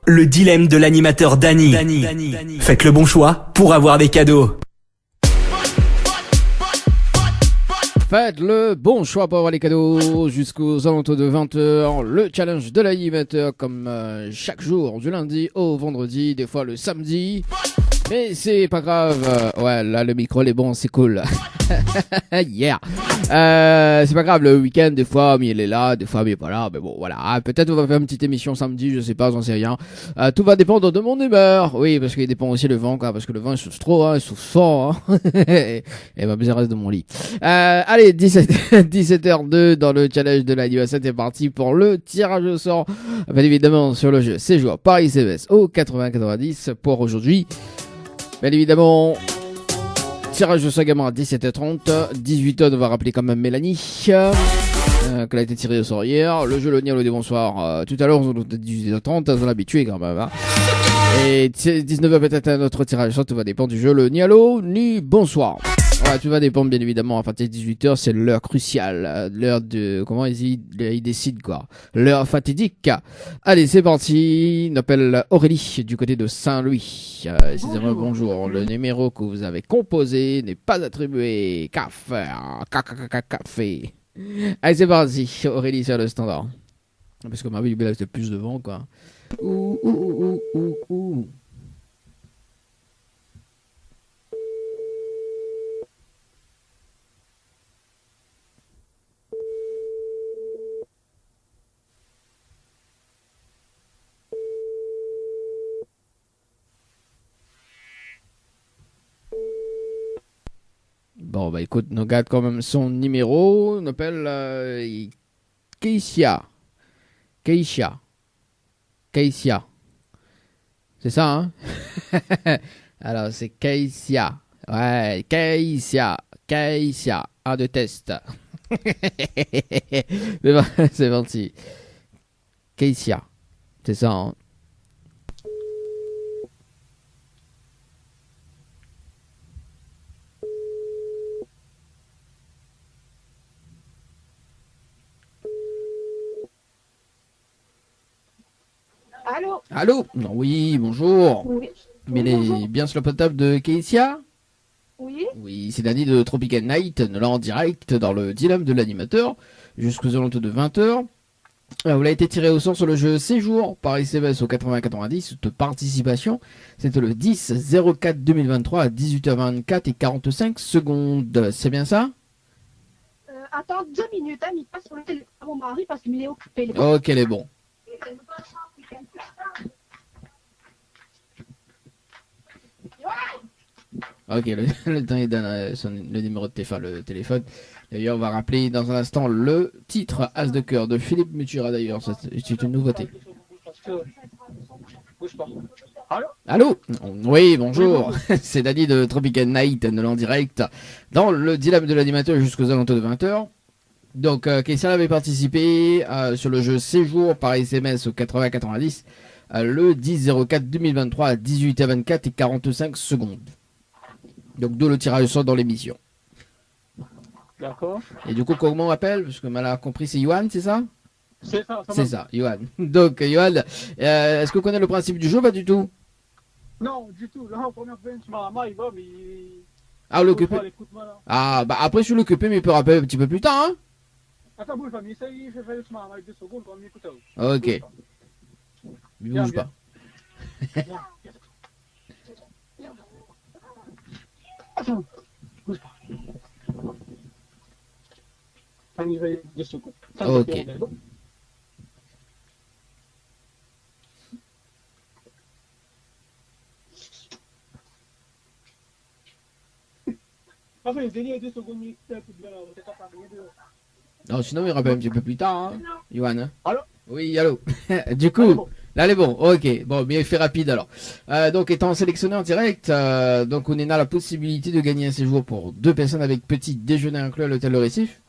Le dilemme de l'animateur Dany. Faites le bon choix pour avoir des cadeaux. Faites le bon choix pour avoir les cadeaux jusqu'aux alentours de 20h. Le challenge de l'animateur comme chaque jour, du lundi au vendredi, des fois le samedi. Mais c'est pas grave. Ouais, là le micro est bon, c'est cool. Yeah. C'est pas grave, le week-end des fois mais il est là, des fois mais pas là. Mais bon voilà, peut-être on va faire une petite émission samedi, je sais pas, j'en sais rien. Tout va dépendre de mon humeur. Oui, parce qu'il dépend aussi le vent quoi, parce que le vent il souffle trop, hein, il souffle fort. Hein. Et ma besoin reste de mon lit. Allez, 17h02 dans le challenge de l'anniversaire, c'est parti pour le tirage au sort. Bien évidemment sur le jeu Séjour Paris CES au 80-90 pour aujourd'hui. Bien évidemment, tirage au sort également à 17h30, 18h on va rappeler quand même Mélanie, qu'elle a été tirée au sort hier. Le jeu le Nialo des bonsoirs, tout à l'heure on était 18h30, on l'habitué quand même. Hein. Et 19h peut-être un autre tirage au sort, tout va dépendre du jeu le Nialo ni bonsoir. Voilà, tout va dépendre bien évidemment à partir de 18h, c'est l'heure cruciale, l'heure de, comment ils décident quoi, l'heure fatidique. Allez, c'est parti, on appelle Aurélie du côté de Saint-Louis. Excusez-moi, bonjour, le numéro que vous avez composé n'est pas attribué. Café. Allez, c'est parti, Aurélie sur le standard. Parce que ma vie c'est plus devant quoi. Ouh. Bon, bah écoute, on garde quand même son numéro. On appelle Keisha. C'est ça, hein? Alors, c'est Keisha. Ouais, Keisha. Un de test. C'est parti. Keisha. C'est ça, hein? Allô? Oui, bonjour. Oui. Mais les bien sur le potable de Keisha? Oui. Oui, c'est Dany de Tropical Night, là en direct dans le dilemme de l'animateur, jusqu'aux alentours de 20h. Vous avez été tiré au sort sur le jeu Séjour par SMS au 80-90 de participation. C'était le 10-04-2023 à 18h24 et 45 secondes. C'est bien ça? Attends 2 minutes, hein, il passe sur le téléphone à mon mari parce qu'il est occupé. Ok, elle est bon. Ok, le temps il donne le numéro de téléphone, le téléphone. D'ailleurs, on va rappeler dans un instant le titre As de cœur de Philippe Mutura. D'ailleurs, c'est une nouveauté. Allô? Oui, bonjour. C'est Dany de Tropical Night, en direct dans le dilemme de l'animateur jusqu'aux alentours de 20h. Donc, Keisha avait participé sur le jeu Séjour par SMS au 80-90 le 10-04-2023 à 18h24 et 45 secondes. Donc, d'où le tirage au sort dans l'émission. D'accord. Et du coup, comment on appelle? Parce que mal a compris, c'est Yohan, c'est ça? C'est ça. C'est ça, Yohan. Donc, Yohan, est-ce que vous connaissez le principe du jeu? Pas du tout. Non, du tout. Là, première fois, tu m'as il va, mais. Ah, l'occupé. Ah, bah après, je suis l'occupé, mais il peut rappeler un petit peu plus tard, hein? Attends, bouge pas, mais ça y est, je vais faire le chemin avec 2 secondes pour m'écouter. Ok. Il bouge pas. Attends, bouge pas. Ça y est, 2 secondes. Ok. Enfin, il y a 2 secondes, mais c'est un peu bien là. Non, sinon, il rappelle un petit peu plus tard, hein, Yohan. Hein. Allô? Oui, allô. Du coup, là, elle est bon. Ok, bon, mais fait rapide alors. Donc, étant sélectionné en direct, donc on a la possibilité de gagner un séjour pour 2 personnes avec petit déjeuner inclus à l'hôtel Le Récif.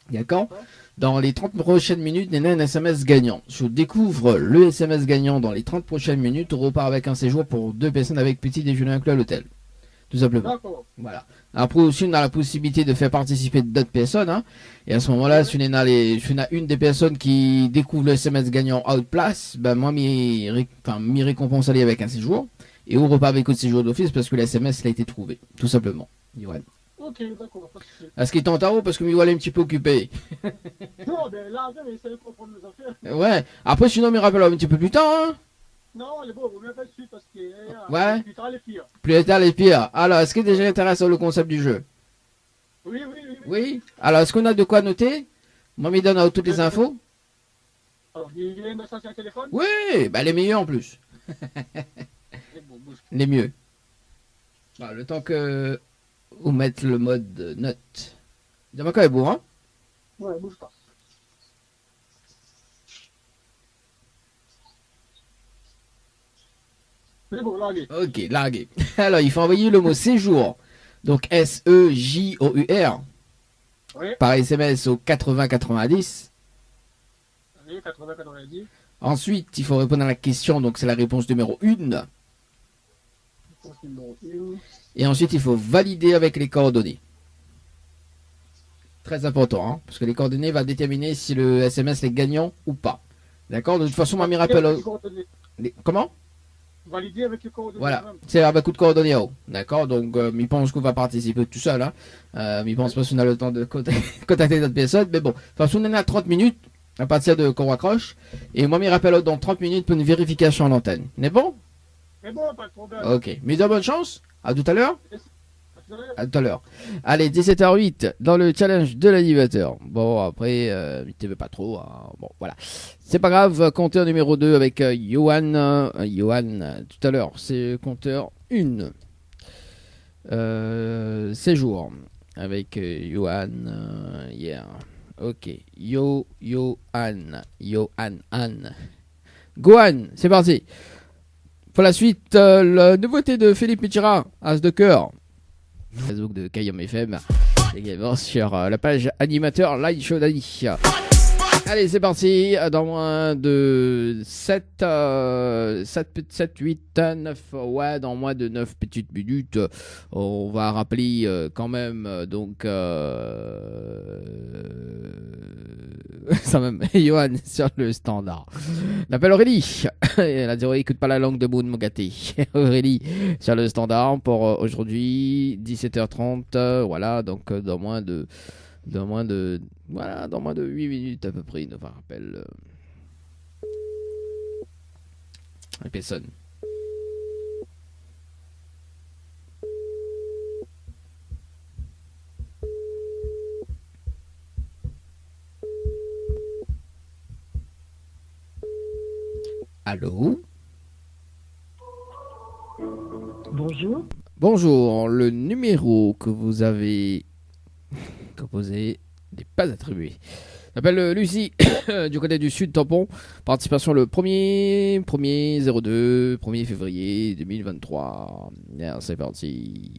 D'accord? Dans les 30 prochaines minutes, il y a un SMS gagnant. Je découvre le SMS gagnant dans les 30 prochaines minutes. On repart avec un séjour pour 2 personnes avec petit déjeuner inclus à l'hôtel. tout simplement. D'accord. Voilà. Après aussi, on a la possibilité de faire participer d'autres personnes. Hein. Et à ce moment-là, si on a une des personnes qui découvre le SMS gagnant Outplace, ben moi, m'y récompense aller avec un séjour. Et on repart avec un séjour d'office parce que le SMS il a été trouvé. Tout simplement. Yoann. Ok, d'accord. Pas de souci. Est-ce qu'il est en tarot parce que Miwal est un petit peu occupé? Non, ben là, je vais essayer de comprendre mes affaires. Ouais. Après, sinon, me rappelle un petit peu plus tard. Hein. Non, les beaux, vous m'avez fait suite parce que. Ouais. Plus tard, les filles. Plus tard, les pires. Alors, est-ce que déjà intéresse sur le concept du jeu? Oui, oui, oui. Oui. Alors, est-ce qu'on a de quoi noter? Moi, me donne toutes les infos. Alors, il y a une message sur un téléphone. Oui, bah les meilleurs en plus. Eh, bon, bouge. Les mieux. Bah, le temps que vous mettez le mode note. Dis-moi quand est beau, hein? Ouais, bouge pas. C'est bon, là, allez. Ok, largué. Alors, il faut envoyer le mot séjour. Donc S-E-J-O-U-R Oui, par SMS au 80-90. allez, 80-90. Ensuite, il faut répondre à la question. Donc, c'est la réponse numéro 1. Réponse numéro 1. Et ensuite, il faut valider avec les coordonnées. Très important, hein, parce que les coordonnées vont déterminer si le SMS est gagnant ou pas. D'accord? De toute façon, moi, m'y rappelle. Comment? Valider avec les coordonnées. Voilà, même. c'est avec coup de coordonnées. D'accord? Donc, il pense qu'on va participer tout seul. Hein. Il pense pas qu'on a le temps de contacter d'autres personnes. Mais bon, de toute façon, on en a 30 minutes à partir de qu'on raccroche. Et moi, m'y rappelle dans 30 minutes pour une vérification en antenne. N'est bon? C'est bon, pas de problème. Ok. Mais de bonne chance. À tout à l'heure. À tout à l'heure. À tout à l'heure. Allez, 17h08 dans le challenge de l'animateur. Bon, après, il ne veut pas trop. Hein. Bon, voilà. C'est pas grave. Compteur numéro 2 avec Johan. Johan, tout à l'heure. C'est compteur 1. Séjour. Avec Johan. Yeah. Ok. Johan. Anne. Gohan, c'est parti. Pour la suite, la nouveauté de Philippe Mitchera, As de cœur. Facebook de Kayam FM. Également sur la page animateur Live Show Dani. Allez, c'est parti. Dans moins de 7, 8, 9. Ouais, dans moins de 9 petites minutes. On va rappeler quand même. Donc. Ça même. Johan sur le standard. L'appelle Aurélie. Elle a dit écoute pas la langue de Moon, mon gâté. Aurélie sur le standard pour aujourd'hui, 17h30. Voilà, donc dans moins de 8 minutes à peu près, il nous rappelle les personnes. Allô? Bonjour. Bonjour, le numéro que vous avez composé n'est pas attribué. Je m'appelle Lucie, du côté du sud tampon. Participation le 1er 02, 1er février 2023. Bien, c'est parti.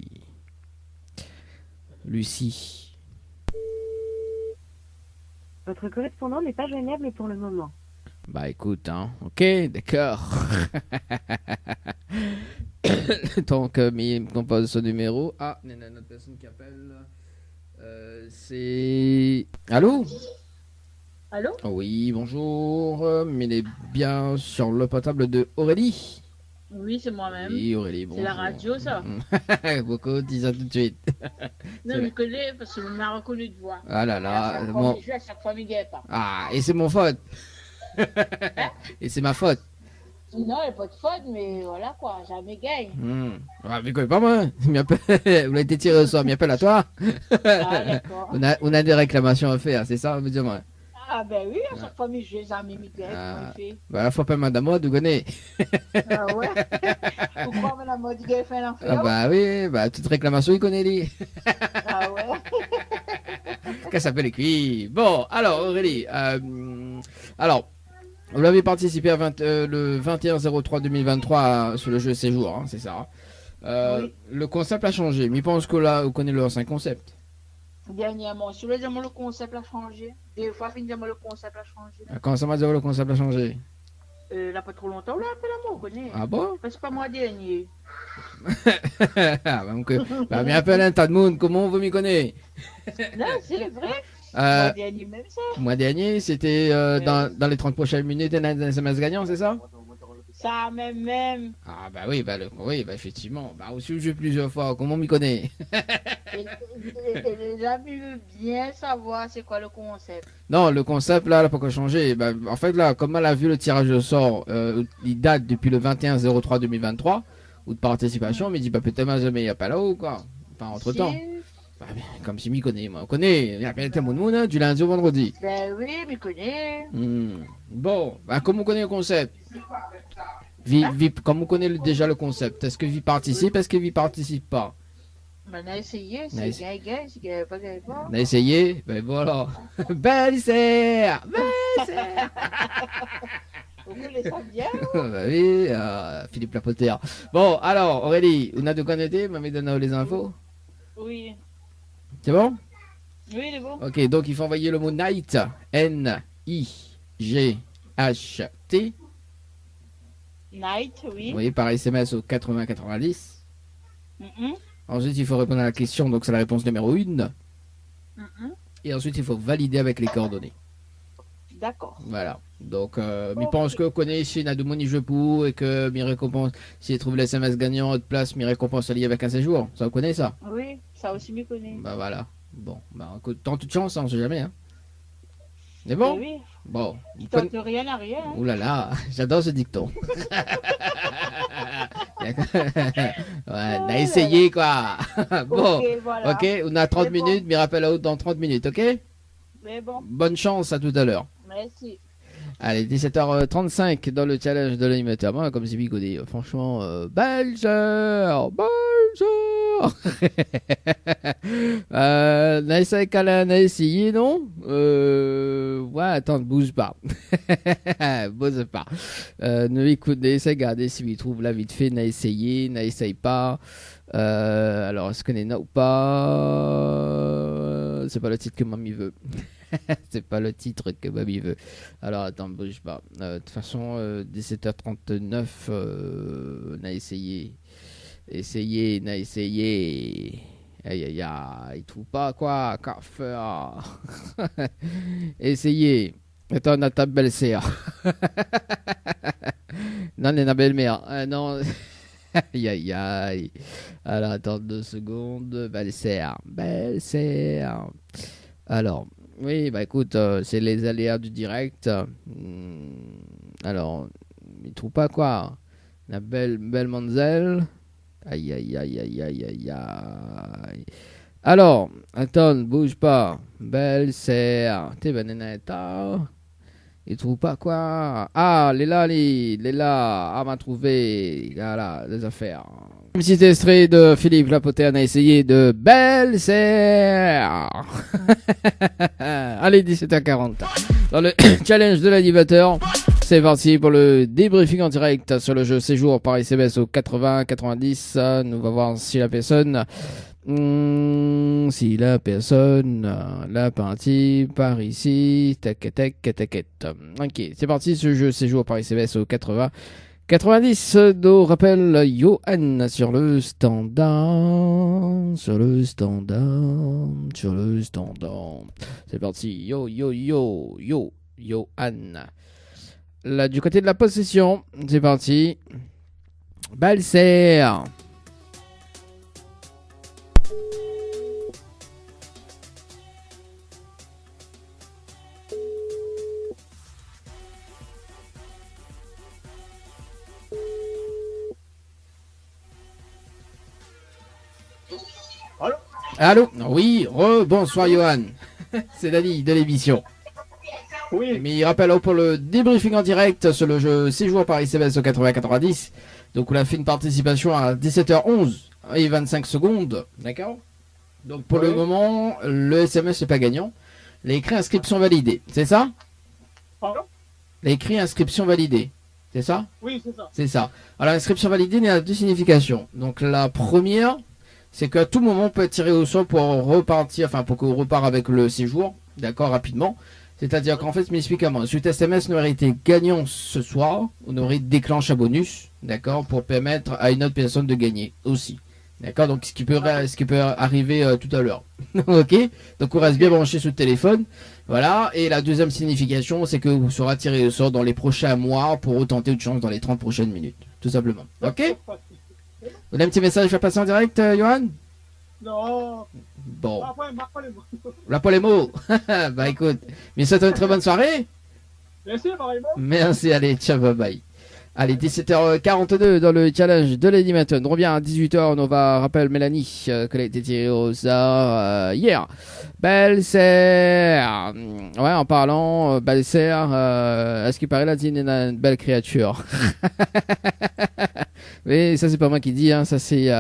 Lucie. Votre correspondant n'est pas joignable pour le moment. Bah écoute, hein. Ok, d'accord. Tant que me compose ce numéro. Ah, il y a une autre personne qui appelle. C'est... Allô? Allô? Oui, bonjour. Mais il est bien sur le portable de Aurélie. Oui, c'est moi-même. Oui, Aurélie, bonjour. C'est la radio, ça. Beaucoup, dis ça tout de suite. Non, je connais parce que je m'a reconnu de voix. Ah là À là. chaque fois, Bon. je joue à chaque fois, mais il n'y pas. Ah, et c'est mon faute. Et c'est ma faute. Non, il n'y a pas de faute, mais voilà quoi, jamais gagne. Ah, mais quoi, pas moi. Vous l'avez été tiré au sort, m'y appelle à toi. Ah, d'accord. On a des réclamations à faire, c'est ça, me dire moi. Ah, ben oui, à chaque fois, je joue les amis Miguel, comment il fait. Bah, la fois pas madame moi, tu connais. Ah ouais? Pourquoi madame Miguel fait l'enfer? Ah bah oui, bah toute réclamation, il connaît lui. Ah ouais? Qu'elle s'appelle qui? Bon, alors Aurélie, alors, vous l'avez participé à le 21-03-2023 sur le jeu Séjour, hein, c'est ça. Oui. Le concept a changé, mais je pense que là, vous connaissez l'ancien concept. Dernièrement, sur les le concept a changé. Des fois, finalement, le concept a changé. Comment ça m'a dit le concept a changé? Là, pas trop longtemps, là, après l'amour, on connaît. Ah bon? C'est pas moi dernier. Ah, bah, bien appelé un tas de monde, comment vous m'y connaissez? Non, c'est vrai. Euh, Moi dernier, même ça. Mois dernier, c'était dans les 30 prochaines minutes, un SMS gagnant, c'est ça? Ça, même. Ah bah oui, oui, bah effectivement. Bah aussi je joue plusieurs fois, comment on m'y connaît? Et les amis veulent bien savoir c'est quoi le concept. Non, le concept là, il n'a pas qu'à changer. Bah, en fait là, comme elle a vu le tirage au sort, il date depuis le 21/03/2023, ou de participation, mais il dit bah peut-être jamais il n'y a pas là ou quoi. Enfin entre temps. Bah, comme si m'y connaît, moi. On connaît, il y a plein de monde, hein, du lundi au vendredi. Ben oui, mais connais. Bon, bah comme on connaît le concept. Comme on connaît déjà le concept, est-ce que Vi participe, est-ce que Vi participe pas? Ben on a essayé, c'est gagne, c'est gagne pas. On a essayé, ben voilà. Belle serre, belle serre. Vous connaissez ça bien? Bah oui, Philippe Lapoter. Bon, alors Aurélie, on a de quoi noter, m'a donné les infos. Oui. C'est bon? Oui, c'est bon. Ok, donc il faut envoyer le mot night, N-I-G-H-T. Night, oui. Oui, par SMS au 80-90. Mhm. Ensuite, il faut répondre à la question, donc c'est la réponse numéro 1. Mhm. Et ensuite, il faut valider avec les coordonnées. D'accord. Voilà. Donc, je pense que connaît si Nadoumoni je pour et que mes récompenses, s'il trouve les SMS gagnants de place, mes récompenses liées avec un séjour. Ça, vous connaît ça? Oui, ça aussi m'y connaît. Bah voilà. Bon, bah écoute, tant toute chance, hein, on sait jamais. Hein. C'est bon? Oui. Bon. Qui tente rien à rien. Hein. Ouh là là, j'adore ce dicton. Ouais, on a essayé quoi. Bon, Ok, voilà. ok, on a 30 C'est bon. minutes, mais rappel à haute dans 30 minutes, ok? Mais bon, Bonne chance, à tout à l'heure. merci. Allez, 17h35 dans le challenge de l'animateur. Moi, comme c'est bigodé, franchement, belle sœur, belle sœur. Naïsa Kala, n'a essayé, non? Ouais, attends, bouge pas. Bouge pas. Ne écoute, Naïsa, regardez si il trouve là vite fait, n'a essayé, n'a essaye pas. Alors, est-ce qu'on est là ou pas? C'est pas le titre que mamie veut. C'est pas le titre que Baby veut. Alors attends, bouge pas. De toute façon, 17h39, on a essayé. Essayé, on a essayé. Aïe aïe aïe, il trouve pas quoi, qu'à faire. Essayez. Attends, on a ta belle-sœur. Non, on a belle-mère. Non. Aïe aïe aïe. Alors attends 2 secondes. Belle-sœur. Belle-sœur. Alors. Oui, bah écoute, c'est les aléas du direct. Alors, il trouve pas quoi. La belle Manzel. Aïe, aïe, aïe, aïe, aïe, aïe, aïe. Alors, attends, bouge pas. Belle serre. T'es bananetta. Il trouve pas quoi. Ah, Léla, Léla. Ah, m'a trouvé. Voilà, les affaires. Un petit extrait de Philippe Lapoter a essayé de Belle Serre. Allez, 17h40. Dans le challenge de l'animateur, c'est parti pour le débriefing en direct sur le jeu séjour par SMS au 80-90. Nous allons voir si la personne... la partie par ici, tac. Ok, c'est parti, ce jeu séjour par SMS au 80-90, nous rappelle Johan sur le standard. C'est parti, Johan. Là, du côté de la possession, c'est parti. Balser. Allô? Oui, bonsoir Johan. C'est Dani de l'émission. Oui. Mais il rappelle pour le débriefing en direct sur le jeu séjour par SMS au 80-90. Donc on a fait une participation à 17h11 et 25 secondes. D'accord? Donc pour le moment, le SMS n'est pas gagnant. L'écrit inscription validée, c'est ça? Pardon? L'écrit inscription validée, c'est ça? Oui, c'est ça. C'est ça. Alors l'inscription validée, il y a 2 significations. Donc la première, c'est qu'à tout moment on peut être tiré au sort pour repartir, enfin pour qu'on repart avec le séjour, d'accord, rapidement. C'est-à-dire qu'en fait, je m'explique comment. Cet SMS n'aurait été gagnant ce soir, on aurait déclenché un bonus, d'accord, pour permettre à une autre personne de gagner aussi. D'accord, donc ce qui peut arriver tout à l'heure. Ok, donc on reste bien branché sur le téléphone. Voilà, et la deuxième signification, c'est que vous serez tiré au sort dans les prochains mois pour retenter une chance dans les 30 prochaines minutes. Tout simplement. Ok. Vous avez un petit message à passer en direct, Johan? Non. Bon. Après, pas les mots. Là pour les mots. Bah écoute, mais ça une très bonne soirée. Merci, pareillement. Merci, allez, ciao, bye bye. Allez, 17h42 dans le challenge de Lady Maton. On revient à 18h, on va rappeler Mélanie qu'elle a été tirée au sort hier. Belle-sœur. Ouais, en parlant, belle-sœur, à ce qui paraît, là, Dine est une belle créature. Mais ça, c'est pas moi qui dis, hein, ça c'est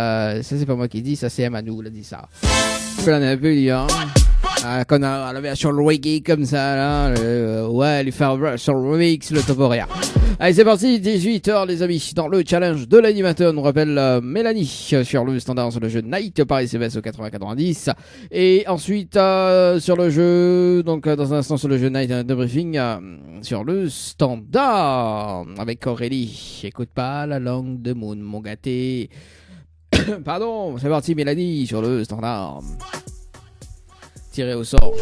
pas moi qui dis, ça c'est Emmanou, il a dit ça. Je l'en ai un peu dit, hein. Qu'on a la version reggae comme ça, là, ouais, lui faire sur le remix, le toporia. Allez, c'est parti, 18h, les amis, dans le challenge de l'animateur. On rappelle Mélanie sur le standard sur le jeu Night par SMS au 80-90. Et ensuite, sur le jeu, donc dans un instant sur le jeu Night de Briefing, sur le standard avec Aurélie. Écoute pas la langue de Moon, mon gâté. Pardon, c'est parti, Mélanie, sur le standard. Tiré au sort.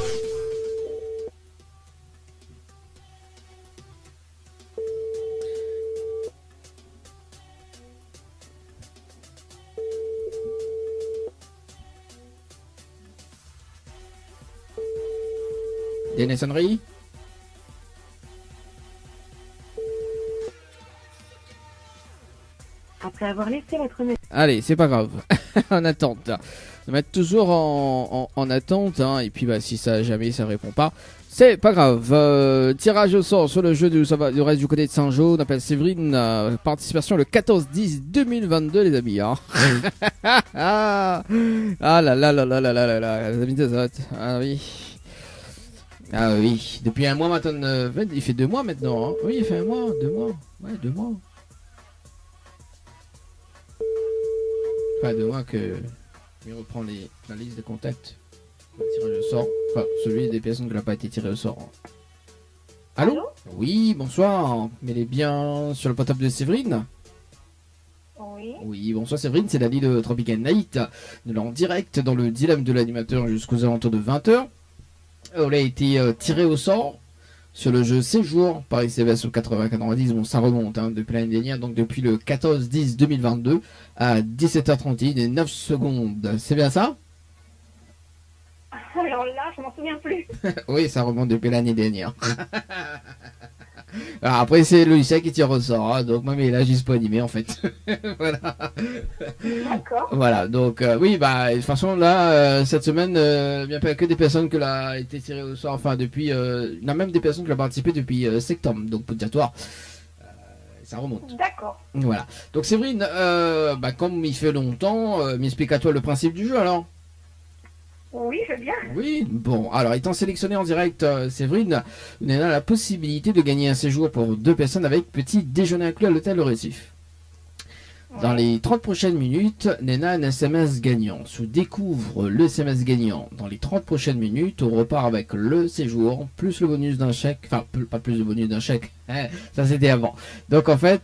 Des sonneries. Après avoir laissé votre message. Allez, c'est pas grave. En attente. On va mettre toujours en attente. Hein, et puis, bah, si ça jamais ça répond pas, c'est pas grave. Tirage au sort sur le jeu du reste du côté de Saint-Jean. On appelle Séverine. Participation le 14-10-2022, les amis. Hein. Ah là là là là là là là. Les amis de Zot. Ah oui. Ah oui. Depuis un mois maintenant. Il fait 2 mois maintenant. Hein. Oui, il fait 1 mois. 2 mois. Ouais, 2 mois. Enfin, 2 mois que. Il reprend la liste de contacts. Le tirage au sort. Enfin, celui des personnes qui n'ont pas été tirées au sort. Allô? Oui, bonsoir. Mais elle est bien sur le portable de Séverine? Oui. Oui, bonsoir Séverine, c'est Dali de Tropical Night. Nous sommes en direct dans le dilemme de l'animateur jusqu'aux alentours de 20h. On a été tiré au sort sur le jeu Séjour par SMS au 80-90. Bon, ça remonte hein, depuis l'année dernière, donc depuis le 14-10-2022 à 17h31 et 9 secondes. C'est bien ça? Alors là, je m'en souviens plus. Oui, ça remonte depuis l'année dernière. Alors après, c'est le logiciel qui tire au sort, hein, donc moi, mais là, juste pas animé en fait. Voilà. D'accord. Voilà, donc oui, bah, de toute façon, là, cette semaine, il n'y a pas que des personnes qui ont été tirées au sort, enfin, depuis. Il y a même des personnes qui ont participé depuis septembre, donc purgatoire. Ça remonte. D'accord. Voilà. Donc, Séverine, bah, comme il fait longtemps, m'explique à toi le principe du jeu alors. Oui, je veux bien. Oui, bon, alors étant sélectionné en direct, Séverine, vous avez la possibilité de gagner un séjour pour 2 personnes avec petit déjeuner inclus à l'hôtel Le Récif. Dans les 30 prochaines minutes, Nena a un SMS gagnant. Se découvre le SMS gagnant. Dans les 30 prochaines minutes, on repart avec le séjour, plus le bonus d'un chèque. Enfin, pas plus le bonus d'un chèque. Hein, ça, c'était avant. Donc, en fait,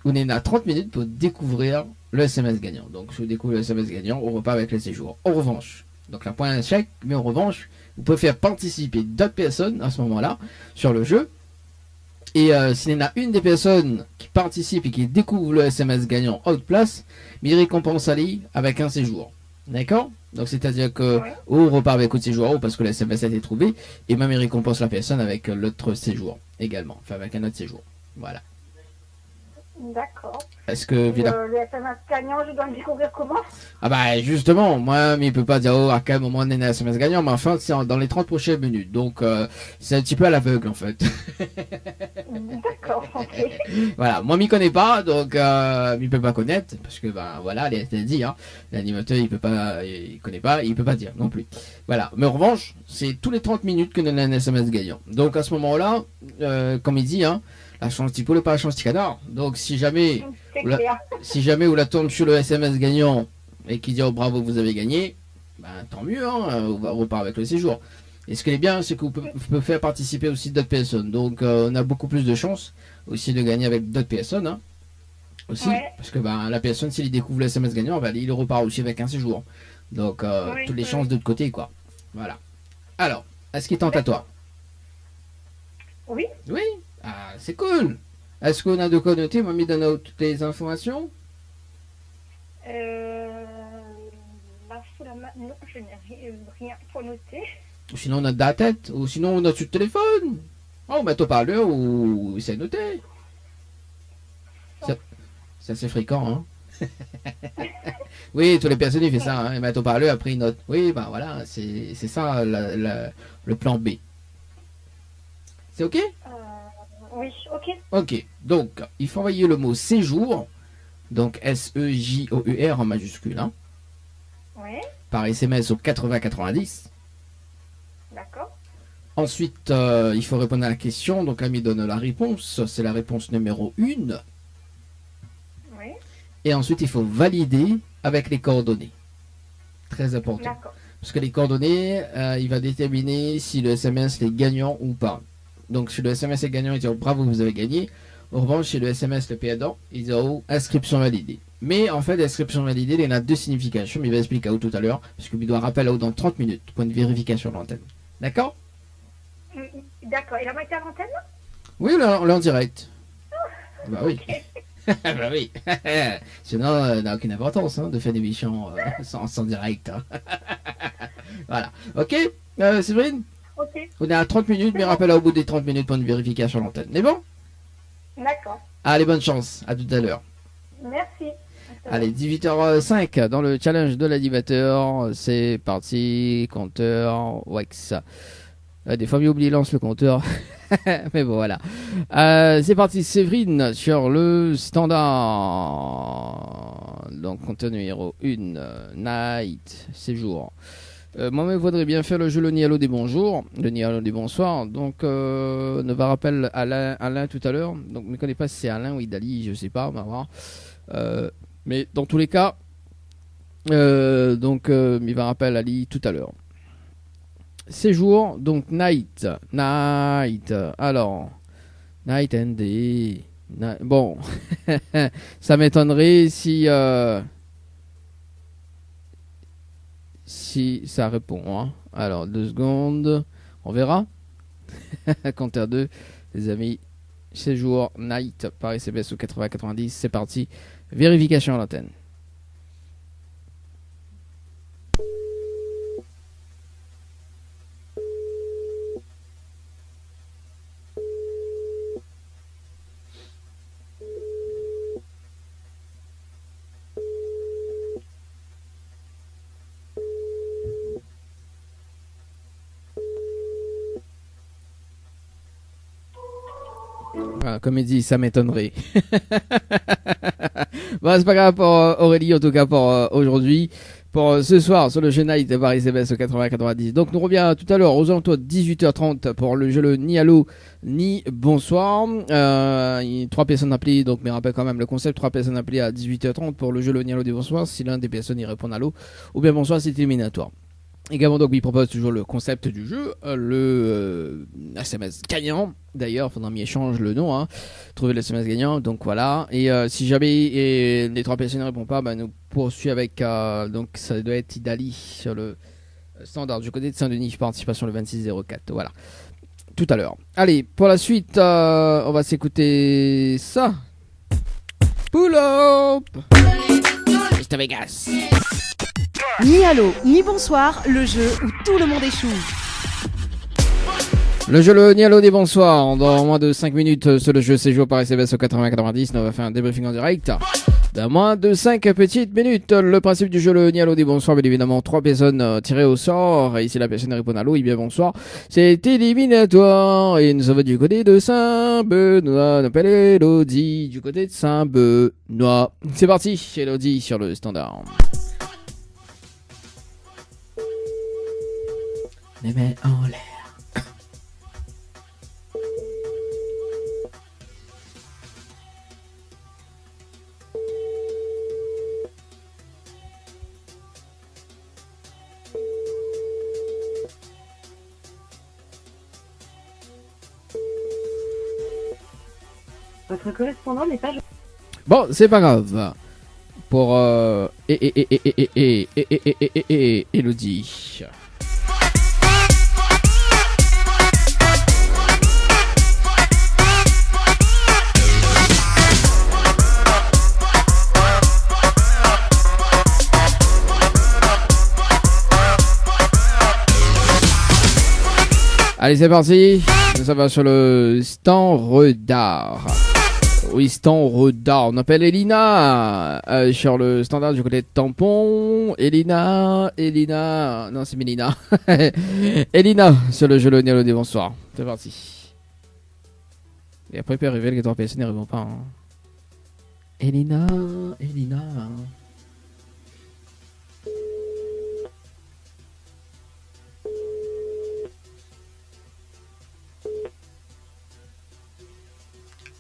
on est à 30 minutes pour découvrir le SMS gagnant. Donc, si on découvre le SMS gagnant, on repart avec le séjour. En revanche, donc là, point un chèque, mais en revanche, vous pouvez faire participer d'autres personnes à ce moment-là sur le jeu. Et s'il y en a une des personnes qui participe et qui découvre le SMS gagnant haute place, mais il récompense Ali avec un séjour. D'accord? Donc c'est-à-dire que on repart avec autre séjour parce que le SMS a été trouvé, et même il récompense la personne avec l'autre séjour également. Enfin avec un autre séjour. Voilà. D'accord. Est-ce que Le SMS gagnant, je dois le découvrir comment? Ah bah justement, moi mais il peut pas dire oh à quel moment on est un SMS gagnant, mais enfin c'est dans les 30 prochaines minutes. Donc c'est un petit peu à l'aveugle en fait. D'accord, ok. Voilà, moi m'y connais pas, donc il peut pas connaître, parce que ben voilà, elle dit hein, l'animateur il connaît pas, il peut pas dire non plus. Voilà, mais en revanche, c'est tous les 30 minutes que nous avons un SMS gagnant. Donc à ce moment-là, comme il dit hein, la chance petit poulet pas la chance petit canard. Donc si jamais vous la tombe sur le SMS gagnant et qui dit oh bravo vous avez gagné, ben tant mieux hein, on repart avec le séjour. Et ce qui est bien, c'est que vous pouvez faire participer aussi d'autres personnes. Donc, on a beaucoup plus de chances aussi de gagner avec d'autres personnes. Hein, aussi, Ouais. parce que la personne, s'il découvre le SMS gagnant, il repart aussi avec un séjour. Donc, Oui, toutes les oui. chances de l'autre côté, quoi. Voilà. Alors, est-ce qu'il tente à toi? Oui. Oui. Ah, c'est cool. Est-ce qu'on a de quoi noter? Mamie donne toutes les informations? Sous la main, non, je n'ai rien pour noter. Ou sinon, on a de la tête? Ou sinon, on a sur le téléphone? Oh, on met au parleur ou c'est noté. C'est assez fréquent, hein? Oui, toutes les personnes, ils font ça, hein? Ils mettent au parleur, après ils notent. Oui, voilà, c'est ça le plan B. C'est OK? Oui, ok. OK. Donc, il faut envoyer le mot séjour. Donc, S-E-J-O-U-R en majuscule, hein? Oui, Par SMS au 8090. d'accord. Ensuite, il faut répondre à la question. Donc, l'ami donne la réponse. C'est la réponse numéro 1. Oui, Et ensuite, il faut valider avec les coordonnées. Très important. d'accord. Parce que les coordonnées, il va déterminer si le SMS est gagnant ou pas. Donc, si le SMS est gagnant, il dit oh, bravo, vous avez gagné. En revanche, si le SMS est perdant, il dit oh, inscription validée. Mais en fait, l'inscription validée, il y en a deux significations. Mais il va expliquer à vous tout à l'heure. Parce qu'il doit rappeler à vous dans 30 minutes. Point de vérification de l'antenne. D'accord? D'accord. Il a pas été à l'antenne? Oui, on est en direct. Bah oui. Bah oui. Sinon, ça n'a aucune importance hein, de faire des émissions sans direct. Hein. Voilà. Ok, Séverine, Ok, on est à 30 minutes, mais rappelle au bout des 30 minutes pour une vérification à l'antenne. C'est bon? d'accord. Allez, bonne chance. À tout à l'heure. Merci. Allez, 18h05 dans le challenge de l'animateur. C'est parti. Compteur Wax. Des fois, j'ai oublié lance le compteur. Mais bon, voilà. C'est parti, Séverine, sur le standard. Donc, compteur numéro 1, Night, séjour. Moi-même, je voudrais bien faire le jeu le Nialo des bonjours, le Nialo des bonsoirs. Donc, ne va rappeler Alain tout à l'heure. Donc, je ne connais pas si c'est Alain ou Idali, je sais pas, on va voir. Mais dans tous les cas, il va rappeler Ali tout à l'heure. Séjour, donc night. Alors, night and day. Bon, ça m'étonnerait si ça répond. Hein. Alors, 2 secondes. On verra. Compteur 2, les amis. Séjour, night, par SMS au 8090. C'est parti. Vérification à l'antenne. Voilà, comme il dit, ça m'étonnerait. Bon, c'est pas grave pour Aurélie, en tout cas pour aujourd'hui. Pour ce soir, sur le jeu Night par SMS au 80-90. Donc, nous revient tout à l'heure aux alentours de 18h30 pour le jeu ni Allô, ni Bonsoir. 3 personnes appelées, donc, mais rappelle quand même le concept, 3 personnes appelées à 18h30 pour le jeu ni Allô, ni Bonsoir. Si l'un des personnes y répond Allô, ou bien Bonsoir, c'est éliminatoire. Également, donc, il propose toujours le concept du jeu, le SMS gagnant. D'ailleurs, il faudra m'y échanger le nom, hein. Trouver le SMS gagnant. Donc voilà. Et si jamais les 3 personnes ne répondent pas, nous poursuivons avec. Donc ça doit être Idali sur le standard du côté de Saint-Denis. Participation le 2604. Voilà. Tout à l'heure. Allez, pour la suite, on va s'écouter ça. Pull up! Mr. Vegas. Ni allô, ni bonsoir, le jeu où tout le monde échoue. Le jeu le Nialo des bonsoirs. Dans moins de 5 minutes, sur le jeu séjour par SMS au 80-90. On va faire un débriefing en direct. Dans moins de 5 petites minutes, le principe du jeu le Nialo des bonsoirs, bien évidemment, 3 personnes tirées au sort. Et si la personne répond à l'eau, et bien bonsoir. C'est éliminatoire. Et nous sommes du côté de Saint-Benoît. On appelle Elodie du côté de Saint-Benoît. C'est parti, Elodie sur le standard. Les mains en l'air. Votre correspondant n'est pas joignable. Bon, c'est pas grave. Pour Elodie. Allez, c'est parti. Ça va sur le standard. Oui, standard. On appelle Elina sur le standard du côté de Tampon. Elina. Non, c'est Mélina. Elina sur le jeu Nialo des bonsoir. C'est parti. Et après, il peut arriver les 4 PS n'arrivent pas. Hein. Elina.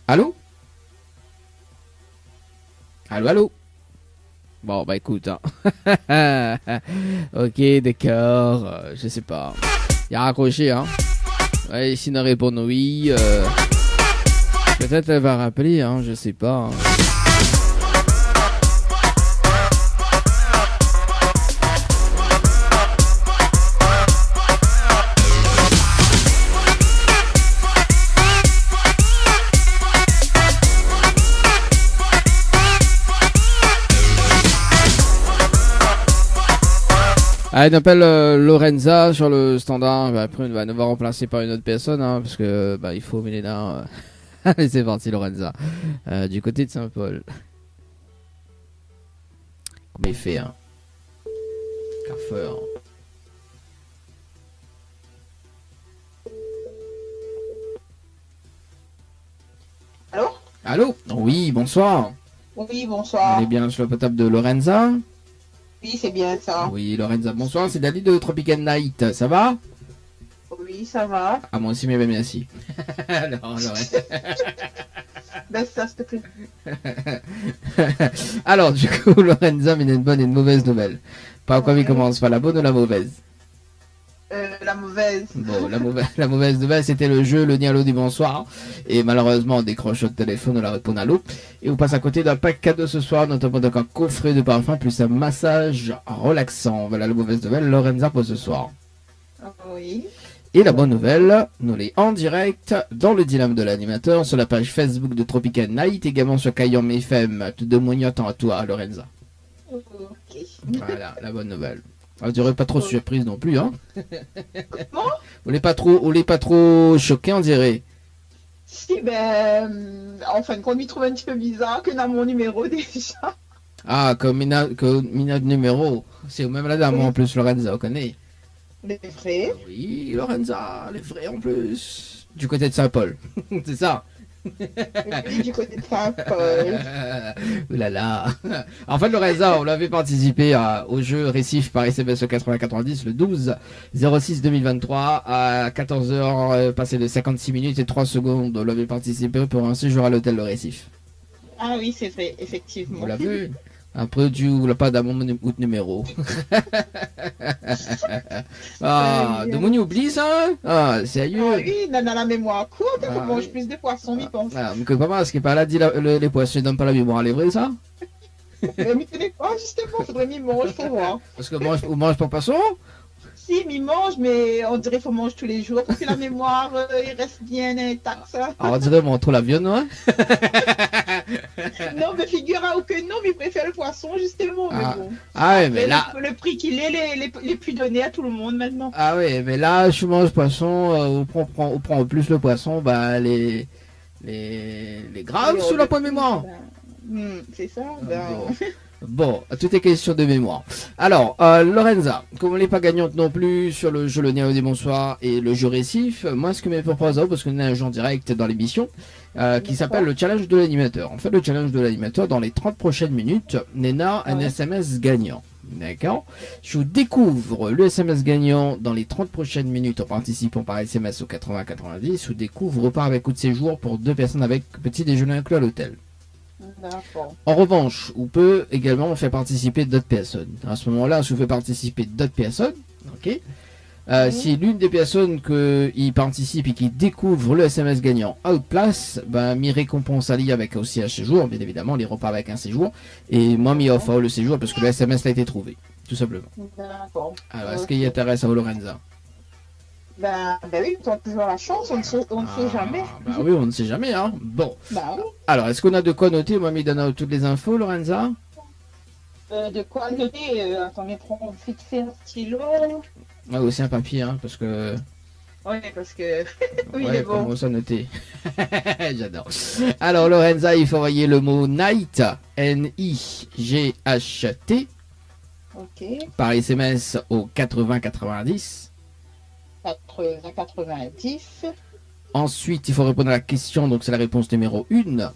Allô? Allô? Bon, bah écoute, hein. Ok, d'accord, je sais pas. Il a raccroché, hein. Ouais, s'il ne répond oui, peut-être elle va rappeler, hein, je sais pas. Hein. Allez, on appelle Lorenza sur le standard. Bah, après, on va devoir remplacer par une autre personne, hein, parce que bah il faut Mélina. Allez, c'est parti, Lorenza. Du côté de Saint-Paul. Comment il fait, hein? Carrefour. Allô? Allô? Oui, bonsoir. Oui, On bonsoir. est bien sur le potable de Lorenza. Oui, c'est bien ça. Oui, Lorenza, bonsoir. C'est Dali de Tropical Night. Ça va? Oui, ça va. Ah, moi aussi, mais merci. Non, Lorenza. Baisse ça, s'il te plaît. Alors, du coup, Lorenza, mais il y a une bonne et une mauvaise nouvelle. Par quoi il commence? Par la bonne ou la mauvaise? La mauvaise. Bon, la mauvaise nouvelle, c'était le jeu, le Nialo du bonsoir. Et malheureusement, on décroche le téléphone, on la répond à l'eau. Et on passe à côté d'un pack cadeau ce soir, notamment donc un coffret de parfum plus un massage relaxant. Voilà la mauvaise nouvelle, Lorenza pour ce soir. Oui. Et la bonne nouvelle, nous l'est en direct dans le dilemme de l'animateur sur la page Facebook de Tropical Night, également sur Kayom FM. Tout de moignotant à toi, Lorenza. Ok. Voilà, la bonne nouvelle. Je dirais pas trop surprise non plus, hein. Comment? On n'est pas trop choqué, on dirait. Si, en fin de compte, il trouve un petit peu bizarre que dans mon numéro déjà. Ah, comme Mina de numéro. C'est même la dame en plus, Lorenza, on connaît. Les vrais. Oui, Lorenza, les vrais en plus. Du côté de Saint-Paul. C'est ça. Oui, du côté de Saint-Paul. Ouh là là. En fait, Lorenza, on avait participé au jeu Récif par SMS 8090 le 12/06/2023 à 14h passé de 56 minutes et 3 secondes. On avait participé pour un séjour à l'hôtel Le Récif. Ah oui, c'est vrai, effectivement. Vous l'avez vu? Après, tu n'as pas d'amour numéro. Ah, de mon oublie ça? Ah, sérieux? Ah oui, dans la mémoire courte, on mange plus de poissons, il pense. Ah, mais que papa, ce qui est pas là, dit les poissons, ils donnent pas la mémoire, c'est vrai ça? Mais tu connais pas, justement, faudrait m'y manger pour voir. Parce que on mange pas poisson? Si, m'y mange, mais on dirait qu'il faut manger tous les jours pour que la mémoire il reste bien intacte. Ça. Alors, on dirait mon trop la viande, ouais? Non, mais figure-toi que non, mais il préfère le poisson, justement. Ah, Mais bon. ah ouais, mais là. Le prix qu'il est, les plus donnés à tout le monde maintenant. Ah ouais, mais là, je mange poisson, on prend plus le poisson, bah, les graves Alors, sous la pointe de mémoire. C'est ça, Bon, tout est question de mémoire. Alors, Lorenza, comme on n'est pas gagnante non plus sur le jeu Le Nialo des Bonsoirs et le jeu Récif, moi ce que me propose, parce qu'on a un jeu en direct dans l'émission, qui s'appelle le challenge de l'animateur. En fait, le challenge de l'animateur, dans les 30 prochaines minutes, Nena, un SMS gagnant. D'accord? Je vous découvre le SMS gagnant dans les 30 prochaines minutes en participant par SMS au 80-90. Je vous découvre repart avec coup de séjour pour 2 personnes avec petit déjeuner inclus à l'hôtel. En revanche, on peut également faire participer d'autres personnes. À ce moment-là, je vous fais participer d'autres personnes, ok, Si l'une des personnes qui participent et qui découvrent le SMS gagnant outplace, ben, m'y récompense Ali avec aussi un séjour, bien évidemment, les repas avec un séjour. Et moi, m'y offre le séjour parce que le SMS a été trouvé, tout simplement. D'accord. Alors, est-ce qu'il y intéresse à Lorenza? Ben oui, on a toujours la chance, on ne sait jamais. Bah oui, on ne sait jamais, hein. Bon. Bah oui. Alors, est-ce qu'on a de quoi noter? Moi, m'y donne toutes les infos, Lorenza. De quoi noter attendez, prends vite fait un stylo. Ouais, aussi un papier, hein, parce que... Oui, parce que... oui, ouais, mais bon. comment ça noter? J'adore. Alors, Lorenza, il faut envoyer le mot night, N-I-G-H-T, Ok. par SMS au 80-90. 90. Ensuite, il faut répondre à la question, donc c'est la réponse numéro 1.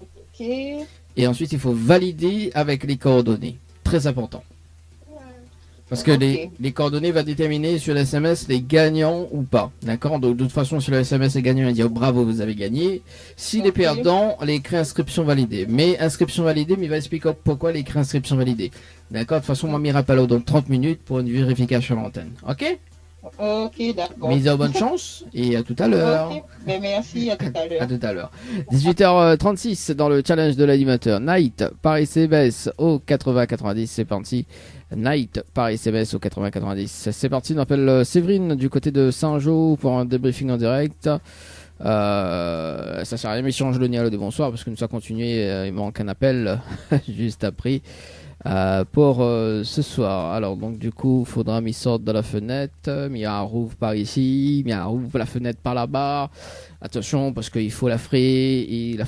Ok. Et ensuite, il faut valider avec les coordonnées. Très important. Parce que Ok. les coordonnées vont déterminer sur le SMS les gagnants ou pas. D'accord? Donc, de toute façon, sur le SMS, les gagnants, il dit oh, bravo, vous avez gagné. Si les Ok. perdants, l'écrit inscription validée. Mais inscription validée, mais il va expliquer pourquoi l'écrit inscription validée. D'accord? De toute façon, moi, m'y rappelle dans 30 minutes pour une vérification à l'antenne. Ok? Ok, d'accord. Mise à bonne chance et à tout à l'heure. Ok. Ben, merci, à tout à À l'heure. tout à l'heure. 18h36 dans le challenge de l'animateur. Night par SMS au 80-90. C'est parti. Night par SMS au 80-90. C'est parti. On appelle Séverine du côté de Saint-Jean pour un débriefing en direct. Ça sert à rien, mais change le Nialo de bonsoir parce que nous allons continuer. Il manque un appel juste après. Pour ce soir. Alors donc du coup, faudra m'y sorte de la fenêtre, m'y rouvre par ici, m'y rouvre la fenêtre par là-bas. Attention parce qu'il faut la fraie et la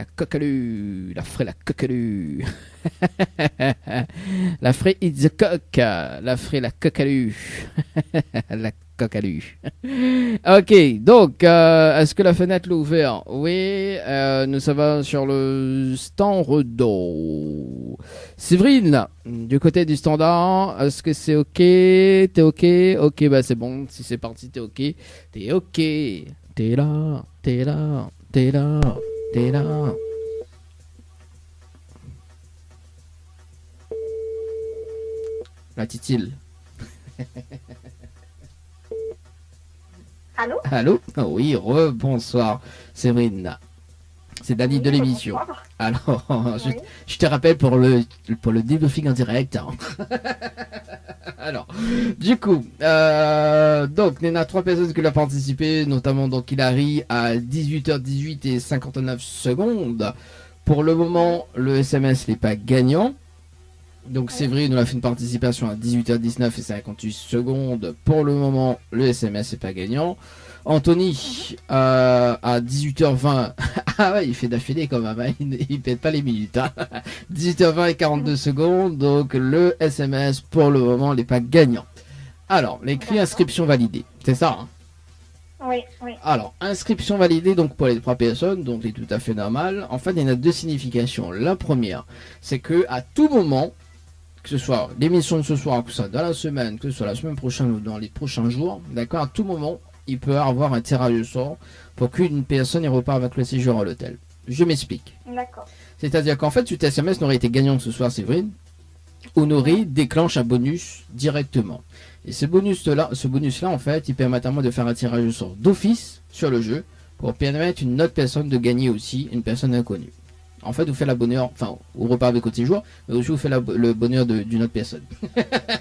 coquelue, la coquelue. La fraie it's a coq, la fraie la coquelue. La coquelue. Ok, donc est-ce que la fenêtre l'est ouverte? Oui, nous sommes sur le stand d'eau. Séverine, du côté du standard, est-ce que c'est ok? T'es ok? Ok, bah c'est bon, si c'est parti, t'es ok. T'es ok. T'es là, t'es là, t'es là, t'es là. La titille. Allô? Allô? Oh oui, bonsoir, Séverine. C'est Dani de l'émission. Bonsoir. Alors, Oui. je te rappelle pour le débriefing en direct. hein. Alors, du coup, donc, il y en a 3 personnes qui l'ont participé, notamment donc Hilary à 18h18 et 59 secondes. Pour le moment, le SMS n'est pas gagnant. Donc, Séverine nous a fait une participation à 18h19 et 58 secondes. Pour le moment, le SMS n'est pas gagnant. Anthony à 18h20. Ah ouais, il fait d'affilée quand même. Hein. Il pète pas les minutes. Hein. 18h20 et 42 secondes. Donc, le SMS pour le moment n'est pas gagnant. Alors, l'écrit inscription validée. C'est ça, hein? Oui, oui. Alors, inscription validée donc pour les 3 personnes, donc c'est tout à fait normal. En fait, il y en a 2 significations. La première, c'est que à tout moment, que ce soit l'émission de ce soir, que ce soit dans la semaine, que ce soit la semaine prochaine ou dans les prochains jours, d'accord, à tout moment, il peut avoir un tirage au sort pour qu'une personne y repart avec le séjour à l'hôtel. Je m'explique. D'accord. C'est-à-dire qu'en fait, cet SMS n'aurait été gagnant ce soir, Séverine, Honoré déclenche un bonus directement. Et ce bonus-là, en fait, il permet à moi de faire un tirage au sort d'office sur le jeu pour permettre une autre personne de gagner aussi, une personne inconnue. En fait, vous faites la bonheur, enfin, vous repart avec votre séjour, mais aussi vous faites le bonheur d'une autre personne.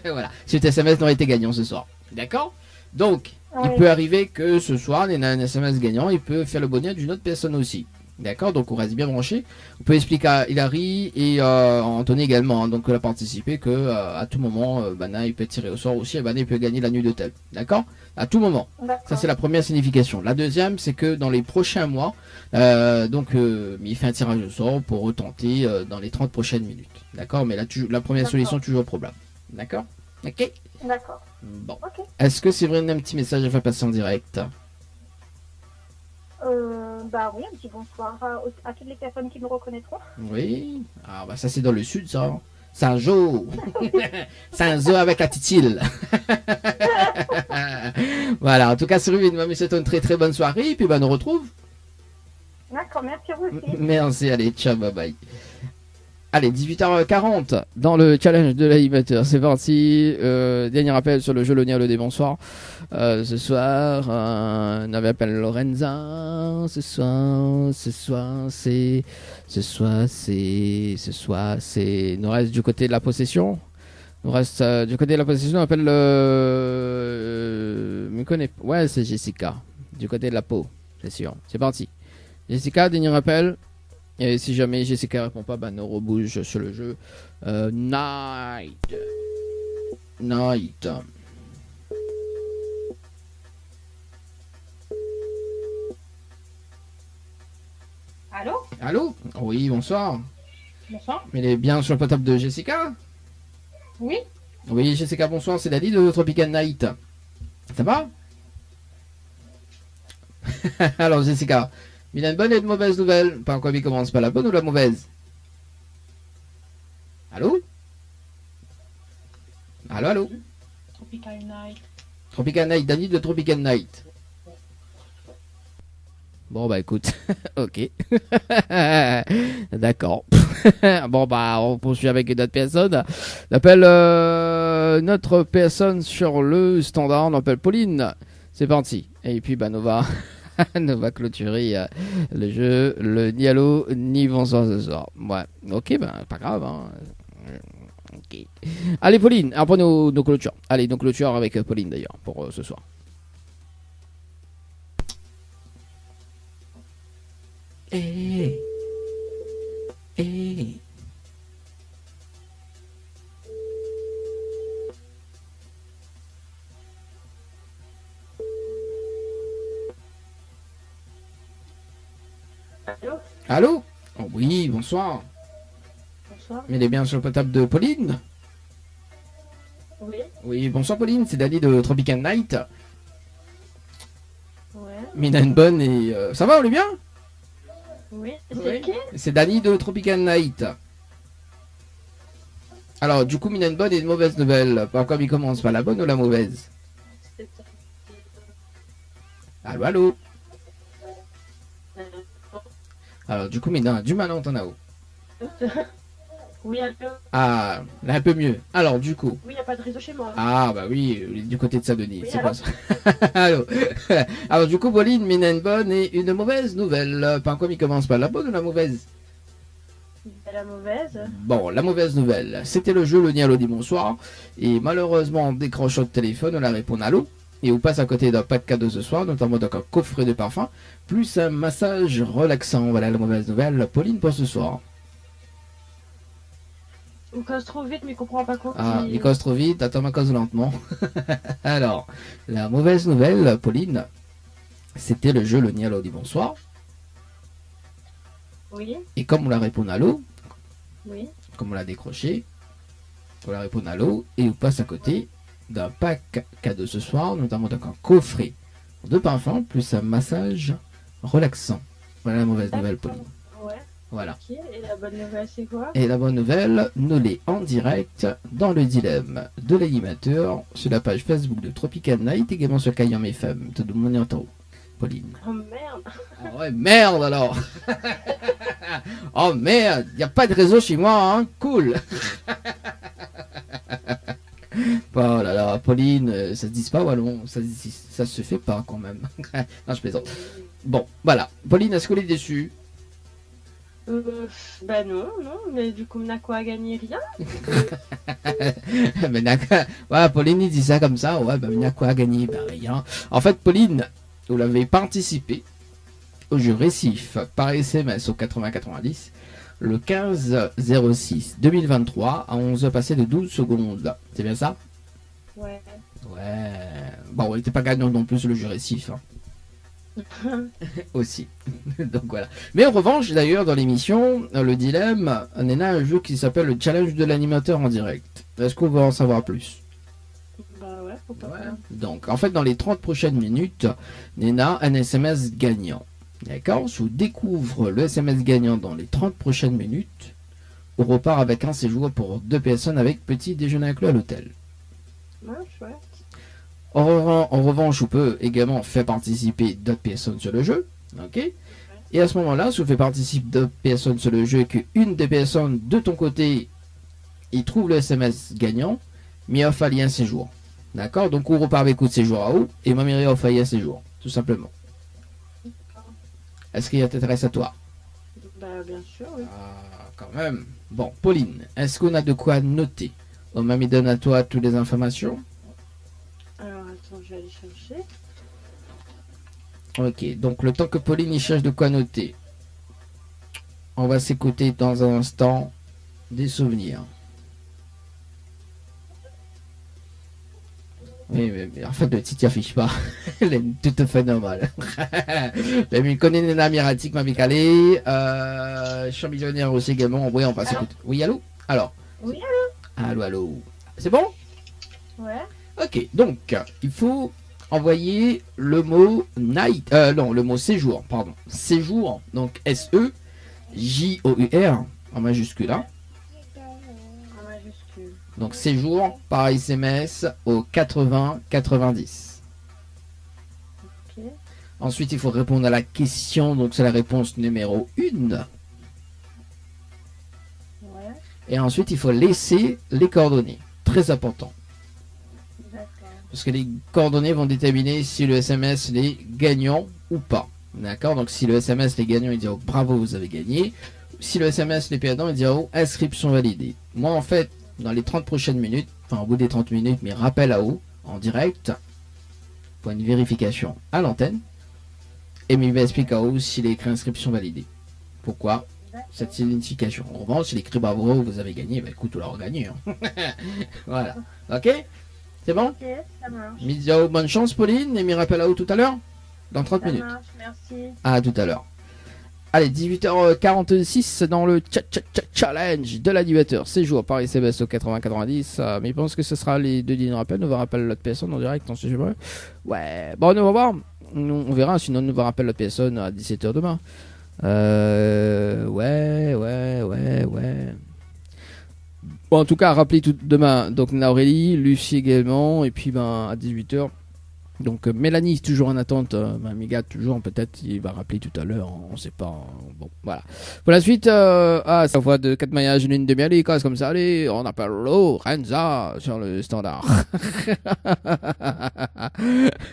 Voilà. Cet SMS n'aurait été gagnant ce soir. D'accord? Donc, il peut arriver que ce soir, il y a un SMS gagnant, il peut faire le bonheur d'une autre personne aussi. D'accord? Donc, on reste bien branché. On peut expliquer à Hilary et Anthony également, hein, donc, il a participé que à tout moment, Bana, il peut tirer au sort aussi et Bana, il peut gagner la nuit d'hôtel. D'accord? À tout moment. Ça, c'est la première signification. La deuxième, c'est que dans les prochains mois, il fait un tirage au sort pour retenter dans les 30 prochaines minutes. D'accord? Mais la première solution, toujours probable. D'accord? Ok? D'accord. Bon. Ok. Est-ce que c'est vraiment un petit message à faire passer en direct? Bah oui, un petit bonsoir à toutes les personnes qui nous reconnaîtront. Oui. Ah bah ça c'est dans le sud ça. Saint-Jean. Saint-Jean avec la titille. Voilà, en tout cas Séverine, moi, c'est une très très bonne soirée et puis bah nous retrouve. D'accord, merci à vous aussi. Merci, allez, ciao, bye bye. Allez, 18h40 dans le challenge de l'animateur. C'est parti. Dernier appel sur le jeu Le Nialo des bonsoirs. Ce soir, on avait appelé Lorenza. Ce soir, c'est. Nous reste du côté de la possession. On reste du côté de la possession. On appelle me connaît. Ouais, c'est Jessica. Du côté de la peau, c'est sûr. C'est parti. Jessica, dernier appel. Et si jamais Jessica répond pas, bah nous rebouge sur le jeu. Night. Allô? Allô? Oui, bonsoir. Bonsoir. Mais il est bien sur le portable de Jessica? Oui? Oui, Jessica, bonsoir, c'est Dali de Tropical Night. Ça va? Alors, Jessica, il a une bonne et une mauvaise nouvelle. Par quoi il commence, pas la bonne ou la mauvaise? Allô? Allô? Tropical Night. Tropical Night, Dani de Tropical Night. Bon bah écoute, ok. D'accord. Bon bah on poursuit avec notre personne. On appelle notre personne sur le standard, on appelle Pauline. C'est parti. Et puis bah nous va clôturer le jeu, le ni allô ni bonsoir ce soir. Ouais, ok, bah pas grave. Hein. Ok. Allez Pauline, après nos clôtures. Allez, nos clôtures avec Pauline d'ailleurs pour ce soir. Hey. Allô? Oh oui, bonsoir. Bonsoir. Mais il est bien sur le portable de Pauline? Oui. Oui, bonsoir Pauline, c'est Dali de Tropical Night. Ouais. Mina une bonne et... ça va, on est bien? Oui. Oui. C'est qui? C'est Dani de Tropical Night. Alors, du coup, Mina une bonne et une mauvaise nouvelle. Par quoi il commence, pas la bonne ou la mauvaise? Allô? Alors, du coup, Mina a du mal à entendre là-haut. Oui, allô? Ah, là, un peu mieux. Alors, du coup... Oui, il n'y a pas de réseau chez moi. Ah, bah oui, du côté de Saint-Denis, Oui, c'est allô? pas ça. Allô. Alors, du coup, Pauline, Mina une bonne et une mauvaise nouvelle. Par quoi il commence, pas la bonne ou la mauvaise? La mauvaise. Bon, la mauvaise nouvelle, c'était le jeu Le Nialo dit bonsoir. Et malheureusement, en décrochant le téléphone, on a répondu allô. Et on passe à côté d'un pack cadeau ce soir, notamment donc un coffret de parfum, plus un massage relaxant. Voilà la mauvaise nouvelle, Pauline, pour ce soir. On cause trop vite, mais il comprend pas quoi. Ah, il cause trop vite, attends ma cause lentement. Alors, la mauvaise nouvelle, Pauline, c'était le jeu Le Nialo dit bonsoir. Oui. Et comme on l'a répondu allô, Oui. comme on l'a décroché, on l'a répondu allô, et on passe à côté d'un pack cadeau ce soir, notamment donc un coffret de parfum plus un massage relaxant. Voilà la mauvaise nouvelle, Pauline. Ouais. Voilà. Ok. Et la bonne nouvelle, c'est quoi? Et la bonne nouvelle, nous l'est en direct dans le dilemme de l'animateur sur la page Facebook de Tropical Night, également sur Kayam FM. Tout le monde est en temps. Pauline. Oh merde. Ah ouais, merde alors. Oh merde, y a pas de réseau chez moi, hein. Cool. Oh là là, Pauline, ça se dit pas wallon, ça se fait pas quand même. Non, je plaisante. Bon, voilà. Pauline, est-ce qu'elle est déçue? Bah non, mais du coup, Mnako a gagné rien. Mais ouais, Pauline, il dit ça comme ça. Ouais, bah, Mnako a gagné, bah rien. En fait, Pauline, vous l'avez participé au jeu Récif par SMS au 8090 le 15-06-2023 à 11h passées de 12 secondes. C'est bien ça? Ouais. Ouais. Bon, il n'était pas gagnant non plus le jeu Récif. Hein. Aussi. Donc voilà. Mais en revanche, d'ailleurs, dans l'émission, le dilemme, on a un jeu qui s'appelle le challenge de l'animateur en direct. Est-ce qu'on va en savoir plus? Bah ouais, pourquoi pas. Donc, en fait, dans les 30 prochaines minutes, Nena a un SMS gagnant. D'accord? Je vous découvre le SMS gagnant dans les 30 prochaines minutes. On repart avec un séjour pour 2 personnes avec petit déjeuner inclus à l'hôtel. Ouais, chouette. En revanche, on peut également faire participer d'autres personnes sur le jeu. Ok? Et à ce moment-là, si vous faites participer deux personnes sur le jeu et qu'une des personnes de ton côté, il trouve le SMS gagnant, mais il a fallu un séjour. D'accord? Donc on repart avec coup de séjour à haut et Mamie a fallu un séjour, tout simplement. Est-ce qu'il t'intéresse à toi? Bah, bien sûr, oui. Ah, quand même. Bon, Pauline, est-ce qu'on a de quoi noter? On m'a mis donne à toi toutes les informations. Alors, attends, je vais aller chercher. Ok, donc le temps que Pauline y cherche de quoi noter, on va s'écouter dans un instant des souvenirs. Oui, mais en fait, le titre n'affiche pas. Elle est tout à fait normale. Mais connaît les Amiratique, m'a calé. Je suis millionnaire aussi également. Oui, on va s'écouter. Oui, allô? Alors. Oui, allô? Allô, allô. C'est bon? Ouais. Ok, donc, il faut envoyer le mot night. Non, le mot séjour, pardon. Séjour, donc S-E-J-O-U-R, en majuscule, hein. En majuscule. Donc séjour par SMS au 80-90. Ok. Ensuite, il faut répondre à la question, donc c'est la réponse numéro 1. Ouais. Et ensuite, il faut laisser les coordonnées. Très important. D'accord. Parce que les coordonnées vont déterminer si le SMS est gagnant ou pas. D'accord? Donc si le SMS est gagnant, il dira oh, bravo, vous avez gagné. Si le SMS est perdant, il dira oh, inscription validée. Moi, en fait, dans les 30 prochaines minutes, enfin au bout des 30 minutes, mais rappel à haut, en direct, pour une vérification à l'antenne. Et il va expliquer à haut s'il est écrit inscription validée. Pourquoi cette identification? En revanche, s'il écrit bravo, vous avez gagné, bah écoute, on l'a regagné. Hein. Voilà. Ok? C'est bon? Ok, ça marche. Misio, bonne chance, Pauline, et mi rappel à haut tout à l'heure? Dans 30 Ça minutes. marche, merci. À tout à l'heure. Allez, 18h46 dans le challenge de l'animateur. Séjour par SMS au 80-90. Mais je pense que ce sera les deux lignes rappel. Nous va rappeler l'autre personne en direct. On sait jamais. Ouais, bon, on va voir. On verra. Sinon, nous va rappeler l'autre personne à 17h demain. Ouais. Bon, en tout cas, rappelez tout demain. Donc, Aurélie, Lucie également. Et puis, ben, à 18h. Donc Mélanie toujours en attente, Amiga toujours, peut-être il va rappeler tout à l'heure, on sait pas. Bon, voilà. Pour la suite, ça voit de 4 maillages, une demi-allée, casse comme ça, allez, on appelle Lorenza sur le standard.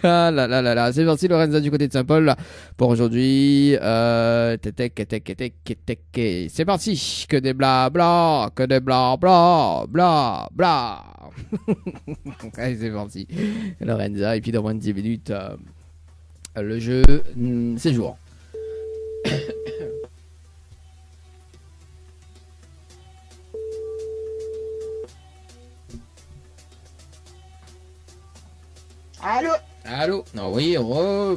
Ah là là là là, c'est parti Lorenza du côté de Saint-Paul pour aujourd'hui. C'est parti, que des blabla, que des blabla, bla bla. Allez, c'est parti. Lorenza, et puis dans moins de 10 minutes, le jeu séjour. Allô? Allô? Non, oui,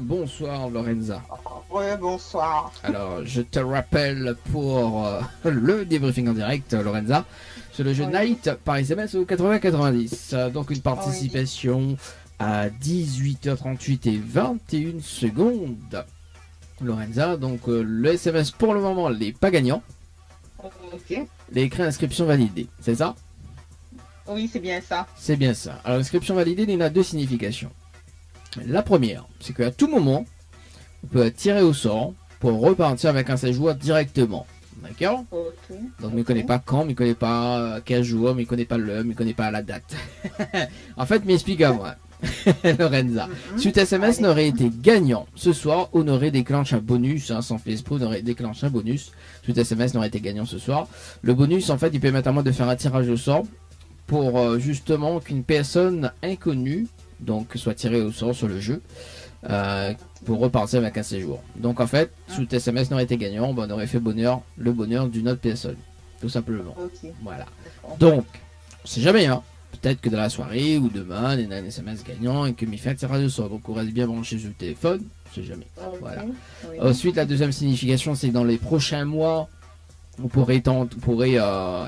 bonsoir Lorenza. Ouais, bonsoir. Alors, je te rappelle pour le débriefing en direct, Lorenza, sur le jeu Oui. Night par SMS au 80-90. Donc une participation à 18h38 et 21 secondes. Lorenza, donc le SMS pour le moment n'est pas gagnant. Ok. L'écrit inscription validée, c'est ça? Oui, c'est bien ça. C'est bien ça. Alors l'inscription validée, il y a deux significations. La première, c'est qu'à tout moment, on peut tirer au sort pour repartir avec un séjour directement. D'accord? Ok. Donc, il ne connaît pas quand, il ne connaît pas quel jour, il ne connaît pas l'heure, il ne connaît pas la date. En fait, m'explique à moi, Lorenza. Si le SMS n'aurait été gagnant ce soir, on aurait déclenché un bonus, hein, sans Facebook, on aurait déclenché un bonus. Si le SMS n'aurait été gagnant ce soir, le bonus, en fait, il permet à moi de faire un tirage au sort pour justement qu'une personne inconnue, donc, soit tirée au sort sur le jeu. Pour repartir avec un séjour. Donc en fait, si le SMS n'aurait été gagnant, on aurait fait le bonheur d'une autre personne. Tout simplement. Ok. Voilà. D'accord. Donc, on sait jamais, hein. Peut-être que dans la soirée ou demain, il y a un SMS gagnant et que m'y fait un tirage au sort. Donc on reste bien branché sur le téléphone. On sait jamais. Ok. Voilà. Oui. Ensuite, la deuxième signification, c'est que dans les prochains mois, on pourrait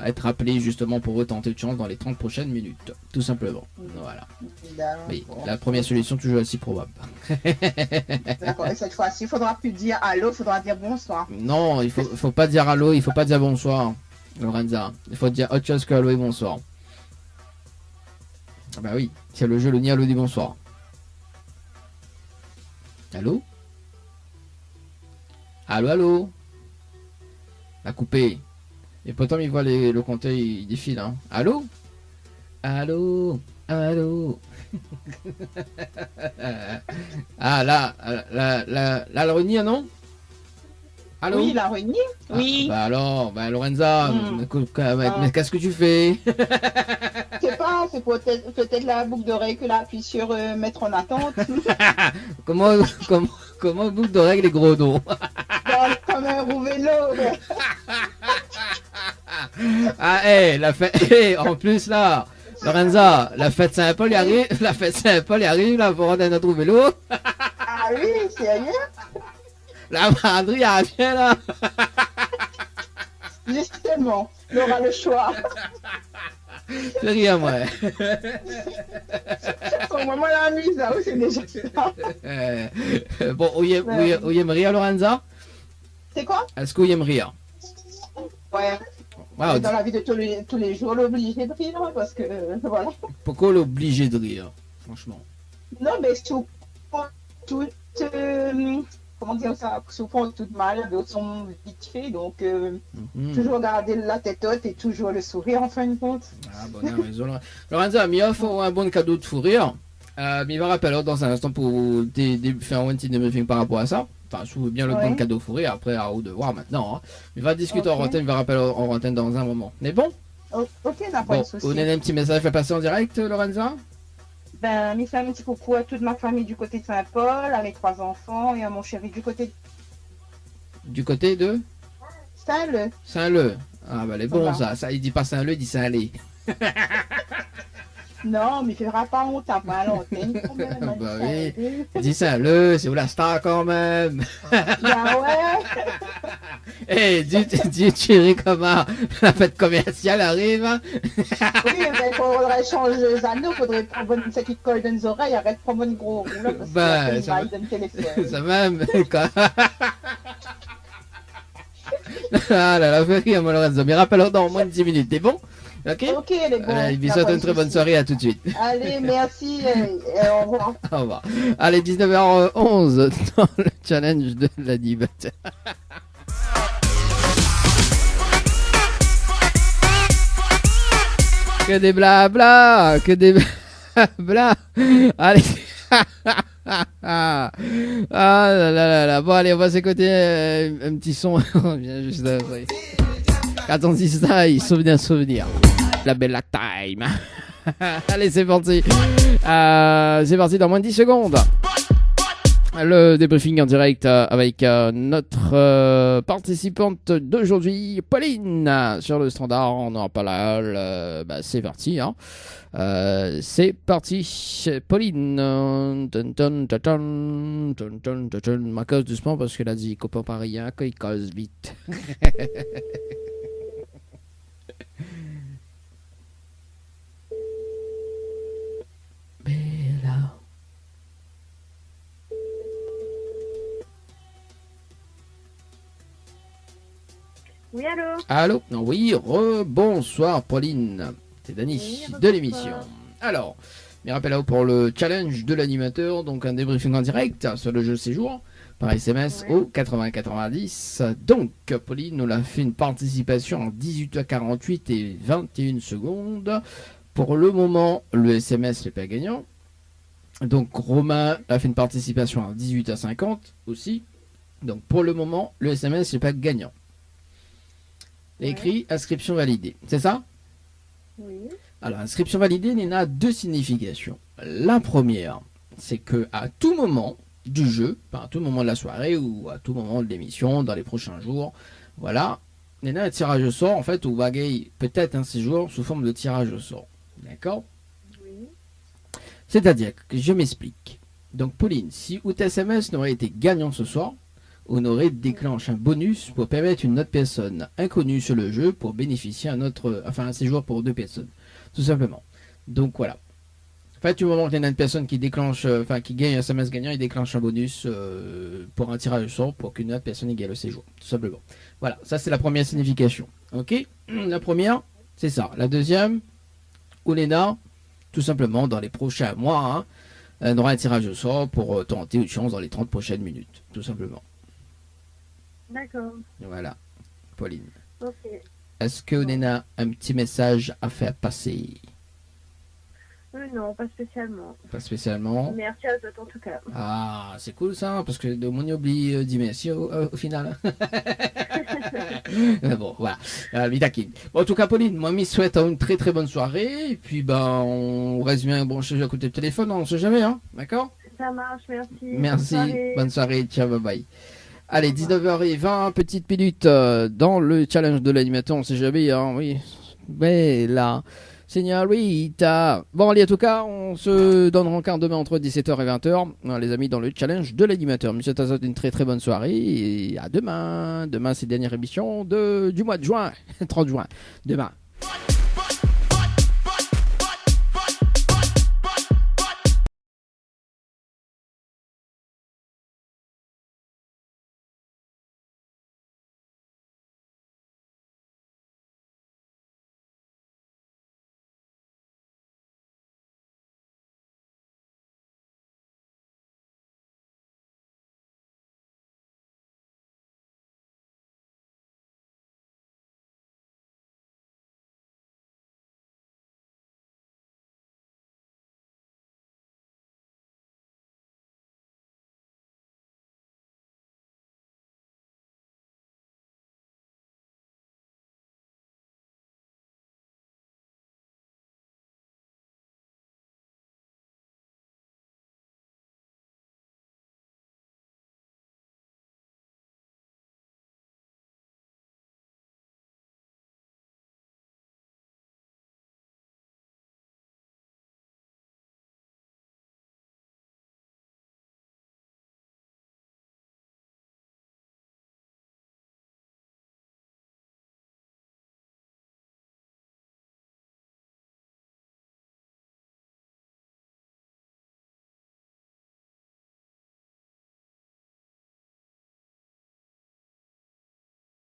être appelé justement pour retenter de chance dans les 30 prochaines minutes. Tout simplement. Voilà. Mais D'accord. la première solution, toujours aussi probable. D'accord. Et cette fois-ci, il faudra plus dire allô, il faudra dire bonsoir. Non, il faut pas dire allô, il faut pas dire bonsoir, Lorenza. Il faut dire autre chose que allô et bonsoir. Ah bah oui, c'est le jeu, le ni allô ni bonsoir. Allô? Allô, allô. La coupé. Et pourtant, il voit le compteur, il défile. Hein. Allô. Allô. Allô. Ah, là, la Reni, non? Allô. Oui, la Reni. Oui. Bah alors, Lorenza, mais qu'est-ce que tu fais? Je sais pas, c'est peut-être la boucle d'oreille que là appuie sur mettre en attente. Comment boucle d'oreille les gros dos? Comme un roux vélo. Ah, la fête, en plus là, Lorenza, la fête Saint-Paul y arrive, là, pour rendre notre vélo. Ah oui, sérieux? La madrie, elle vient là. Justement, il aura le choix. Fais rire, moi. Au moment la mise, là, c'est déjà ça. Bon, où y aime rire, Lorenza? C'est quoi? Est-ce que vous aime rire? Ouais. Wow, Dans la vie de tous les jours, l'obligé de rire, parce que, voilà. pourquoi l'obliger de rire, franchement? Non, mais comment dire ça, souvent tout mal, d'autres sont vite fait, donc toujours garder la tête haute et toujours le sourire en fin de compte. Ah, bon, non, raison. Lorenza, il offre un bon cadeau de fou rire. Mais il va rappeler dans un instant pour faire un petit débriefing par rapport à ça. Enfin, je trouve bien le bon cadeau fou rire, après à vous de voir maintenant. Hein. Il va discuter en antenne, il va rappeler en antenne dans un moment. Mais bon? Ok, n'a pas de souci. Vous avez un petit message à passer en direct, Lorenza? Ben, mes familles, un petit coucou à toute ma famille du côté de Saint-Paul, à mes 3 enfants et à mon chéri du côté de Saint-Leu. Saint-Leu. Ah, bah, les bons, ça. Il dit pas Saint-Leu, il dit Saint-Lé. Non, mais il fera pas honte à moi à l'antenne. Bah oui. Il dit Saint-Leu, c'est où la star quand même. Ben ouais. Eh, dis Thierry, comment la fête commerciale arrive? Hein? Oui, mais il faudrait changer les anneaux, il faudrait prendre une petite colle dans les oreilles, arrête de prendre une gros rouleau parce Ben, que ça dans le téléphone. Ça même. Ah là là, fait rire, moi, Lorenzo. Mais rappelle-leur dans moins de 10 minutes, t'es bon? Ok? Ok, les bons. Allez, bisous, une très bonne soirée, à tout de suite. Allez, merci et au revoir. Au revoir. Allez, 19h11 dans le challenge de l'animateur. Que des blabla, que des blabla. Allez. Ah là là là. Bon, allez, on va s'écouter un petit son. On vient juste après. Attends-y, souvenir. La belle time. Allez, c'est parti. C'est parti dans moins de 10 secondes. Le débriefing en direct avec notre participante d'aujourd'hui, Pauline, sur le standard. On n'aura pas la c'est parti. Hein. C'est parti, Pauline. Ma cause doucement parce qu'elle a dit copain pas rien, qu'il cause vite. Bella. Oui, allô? Allô? Oui, bonsoir Pauline. C'est Dani de l'émission. Alors, mes rappels à vous pour le challenge de l'animateur, donc un débriefing en direct sur le jeu séjour par SMS au 8090. Donc, Pauline nous a fait une participation en 18h48 et 21 secondes. Pour le moment, le SMS n'est pas gagnant. Donc, Romain a fait une participation en 18h50 aussi. Donc, pour le moment, le SMS n'est pas gagnant. Écrit inscription validée, c'est ça? Oui. Alors, inscription validée n'a deux significations. La première, c'est que à tout moment du jeu, à tout moment de la soirée ou à tout moment de l'émission, dans les prochains jours, voilà, il y a un tirage au sort, en fait, où va gagner peut-être un séjour sous forme de tirage au sort. D'accord? Oui. C'est-à-dire que je m'explique. Donc, Pauline, si ou SMS n'aurait été gagnant ce soir, on aurait déclenché un bonus pour permettre une autre personne inconnue sur le jeu pour bénéficier un séjour pour 2 personnes. Tout simplement. Donc voilà. En fait, du moment qu'il y a une personne qui déclenche, qui gagne un SMS gagnant, il déclenche un bonus pour un tirage au sort pour qu'une autre personne gagne le séjour. Tout simplement. Voilà. Ça, c'est la première signification. Ok? La première, c'est ça. La deuxième, Oléna, tout simplement, dans les prochains mois, on aura un tirage au sort pour tenter une chance dans les 30 prochaines minutes. Tout simplement. D'accord. Voilà, Pauline. Ok. Est-ce que Nena a un petit message à faire passer? Non, pas spécialement. Pas spécialement. Merci à toi en tout cas. Ah, c'est cool ça, parce que de mon oublie Dimension au final. Mais bon, voilà. Bon, en tout cas, Pauline, moi, je souhaite une très très bonne soirée. Et puis, ben, on reste bien branché à côté du téléphone, on sait jamais, hein. D'accord? Ça marche, merci. Merci. Bonne Bonne soirée. Ciao, bye bye. Allez, 19h20, petite minute dans le challenge de l'animateur, on sait jamais, hein, oui. Bella. Señorita. Bon, allez, en tout cas, on se donne rencontre demain entre 17h et 20h, les amis, dans le challenge de l'animateur. Monsieur Tazot, une très très bonne soirée et à demain. Demain, c'est la dernière émission du mois de juin, 30 juin. Demain.